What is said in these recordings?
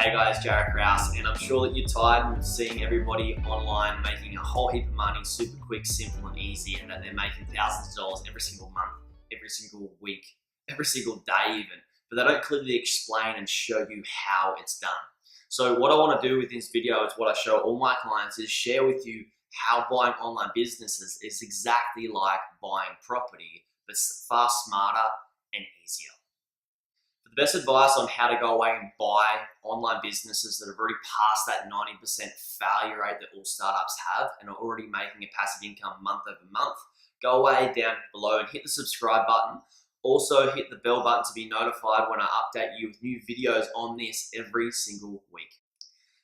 Hey guys, Jared Krause, and I'm sure that you're tired of seeing everybody online making a whole heap of money super quick, simple and easy, and that they're making thousands of dollars every single month, every single week, every single day even, but they don't clearly explain and show you how it's done. So what I want to do with this video is what I show all my clients is share with you how buying online businesses is exactly like buying property, but far smarter and easier. The best advice on how to go away and buy online businesses that have already passed that 90% failure rate that all startups have and are already making a passive income month over month, go away down below and hit the subscribe button. Also hit the bell button to be notified when I update you with new videos on this every single week.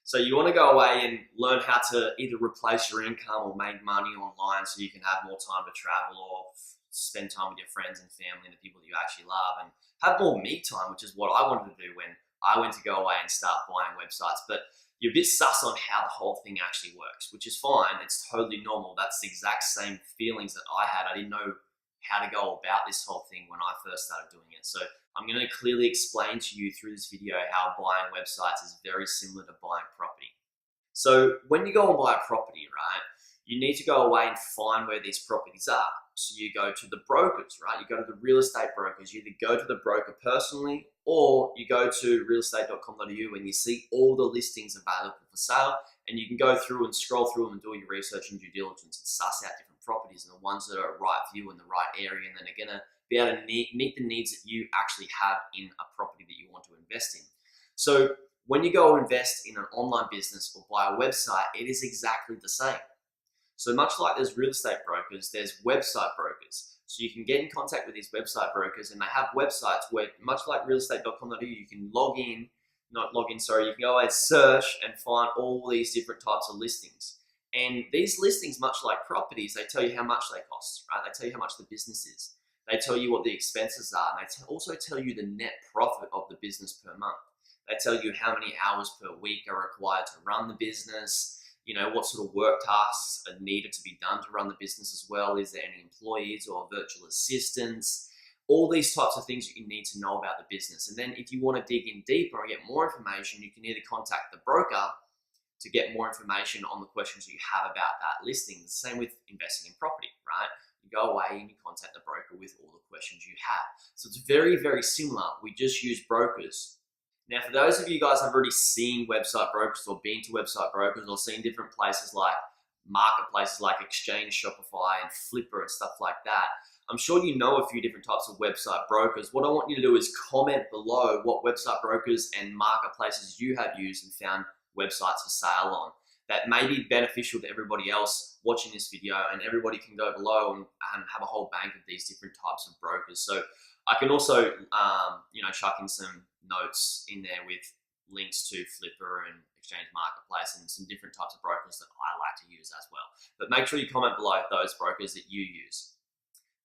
So you want to go away and learn how to either replace your income or make money online so you can have more time to travel or spend time with your friends and family and the people that you actually love and have more me time, which is what I wanted to do when I went to go away and start buying websites. But you're a bit sus on how the whole thing actually works, which is fine. It's totally normal. That's the exact same feelings that I had. I didn't know how to go about this whole thing when I first started doing it. So I'm going to clearly explain to you through this video how buying websites is very similar to buying property. So when you go and buy a property, right, you need to go away and find where these properties are. So you go to the brokers, right? You go to the real estate brokers. You either go to the broker personally or you go to realestate.com.au and you see all the listings available for sale, and you can go through and scroll through them and do your research and due diligence and suss out different properties and the ones that are right for you in the right area, and then are going to be able to meet the needs that you actually have in a property that you want to invest in. So when you go invest in an online business or buy a website, it is exactly the same. So much like there's real estate brokers, there's website brokers. So you can get in contact with these website brokers, and they have websites where, much like realestate.com.au, you can you can go and search and find all these different types of listings. And these listings, much like properties, they tell you how much they cost, right? They tell you how much the business is. They tell you what the expenses are. And they also tell you the net profit of the business per month. They tell you how many hours per week are required to run the business, what sort of work tasks are needed to be done to run the business as well. Is there any employees or virtual assistants? All these types of things that you need to know about the business. And then if you want to dig in deeper and get more information, you can either contact the broker to get more information on the questions you have about that listing. The same with investing in property, right? You go away and you contact the broker with all the questions you have. So it's very, very similar. We just use brokers. Now, for those of you guys who have already seen website brokers or been to website brokers or seen different places like marketplaces like Exchange, Shopify, and Flipper and stuff like that, I'm sure you know a few different types of website brokers. What I want you to do is comment below what website brokers and marketplaces you have used and found websites for sale on. That may be beneficial to everybody else watching this video, and everybody can go below and have a whole bank of these different types of brokers. So I can also, chuck in some notes in there with links to Flipper and Exchange Marketplace and some different types of brokers that I like to use as well. But make sure you comment below those brokers that you use.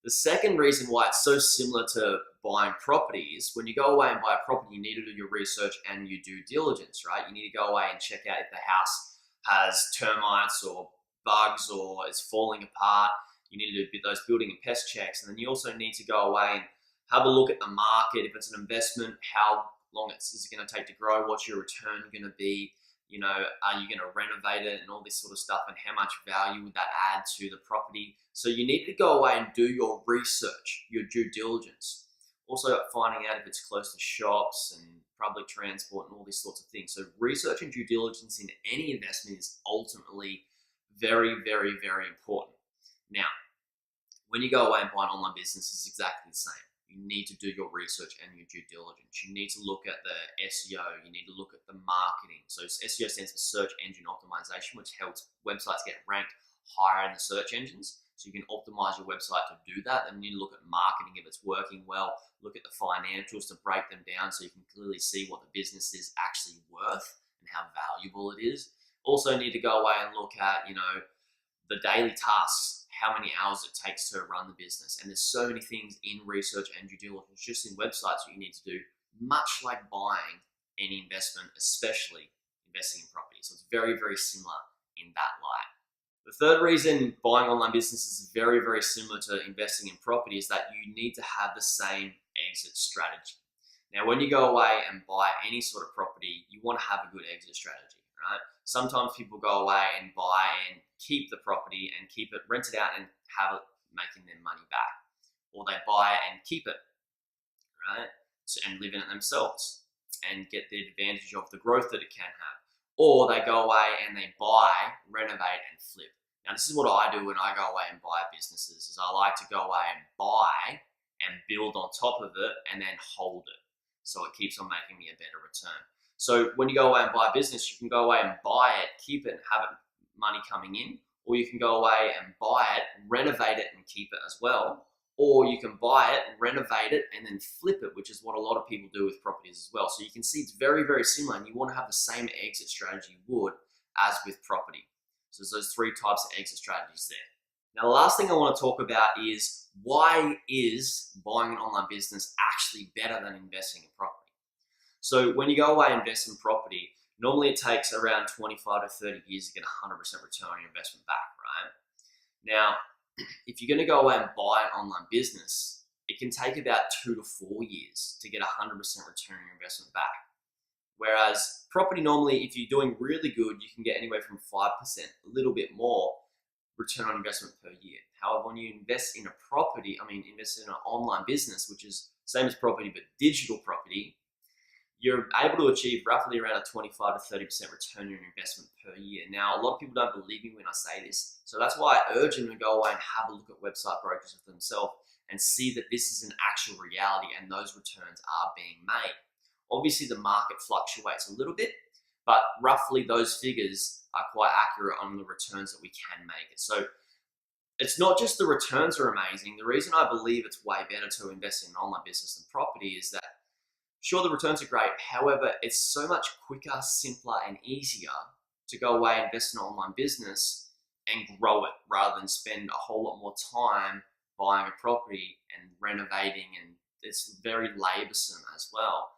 The second reason why it's so similar to buying property is when you go away and buy a property, you need to do your research and your due diligence, right? You need to go away and check out if the house has termites or bugs or is falling apart. You need to do those building and pest checks. And then you also need to go away and have a look at the market. If it's an investment, how long is it going to take to grow? What's your return going to be? Are you going to renovate it and all this sort of stuff, and how much value would that add to the property? So you need to go away and do your research, your due diligence. Also finding out if it's close to shops and public transport and all these sorts of things. So research and due diligence in any investment is ultimately very, very, very important. Now, when you go away and buy an online business, it's exactly the same. You need to do your research and your due diligence. You need to look at the SEO. You need to look at the marketing. So SEO stands for search engine optimization, which helps websites get ranked higher in the search engines. So you can optimize your website to do that. And you look at marketing if it's working well. Look at the financials to break them down so you can clearly see what the business is actually worth and how valuable it is. Also need to go away and look at, the daily tasks, how many hours it takes to run the business. And there's so many things in research and due diligence, just in websites, that you need to do, much like buying any investment, especially investing in property. So it's very, very similar in that light. The third reason buying online businesses is very, very similar to investing in property is that you need to have the same exit strategy. Now, when you go away and buy any sort of property, you want to have a good exit strategy, right? Sometimes people go away and buy and keep the property and keep it, rent it out and have it making their money back. Or they buy and keep it, right? And live in it themselves and get the advantage of the growth that it can have. Or they go away and they buy, renovate and flip. Now, this is what I do when I go away and buy businesses, is I like to go away and buy and build on top of it and then hold it. So it keeps on making me a better return. So when you go away and buy a business, you can go away and buy it, keep it and have it money coming in, or you can go away and buy it, renovate it and keep it as well. Or you can buy it, renovate it, and then flip it, which is what a lot of people do with properties as well. So you can see it's very, very similar, and you want to have the same exit strategy you would as with property. So there's those three types of exit strategies there. Now, the last thing I want to talk about is, why is buying an online business actually better than investing in property? So when you go away and invest in property, normally it takes around 25 to 30 years to get 100% return on your investment back, right? Now, if you're going to go away and buy an online business, it can take about 2 to 4 years to get 100% return on your investment back. Whereas property, normally, if you're doing really good, you can get anywhere from 5%, a little bit more return on investment per year. However, when you invest in a property, invest in an online business, which is same as property, but digital property, you're able to achieve roughly around a 25 to 30% return on your investment per year. Now, a lot of people don't believe me when I say this, so that's why I urge them to go away and have a look at website brokers for themselves and see that this is an actual reality and those returns are being made. Obviously, the market fluctuates a little bit, but roughly those figures are quite accurate on the returns that we can make it. So it's not just the returns are amazing. The reason I believe it's way better to invest in an online business than property is that, sure, the returns are great. However, it's so much quicker, simpler, and easier to go away and invest in an online business and grow it rather than spend a whole lot more time buying a property and renovating, and it's very laborsome as well.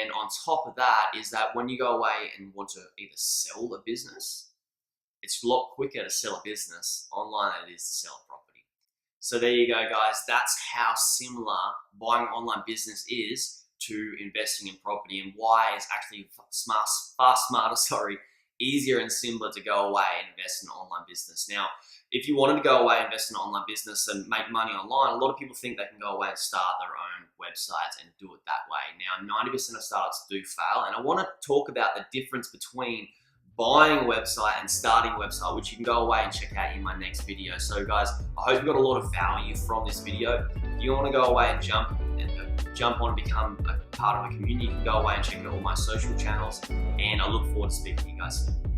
And on top of that is that when you go away and want to either sell a business, it's a lot quicker to sell a business online than it is to sell a property. So there you go, guys. That's how similar buying an online business is to investing in property, and why it's actually far smarter, easier and simpler to go away and invest in an online business. Now, if you wanted to go away and invest in an online business and make money online, a lot of people think they can go away and start their own websites and do it that way. Now, 90% of startups do fail, and I want to talk about the difference between buying a website and starting a website, which you can go away and check out in my next video. So guys, I hope you got a lot of value from this video. If you want to go away and jump on and become a part of a community, you can go away and check out all my social channels, and I look forward to speaking to you guys soon.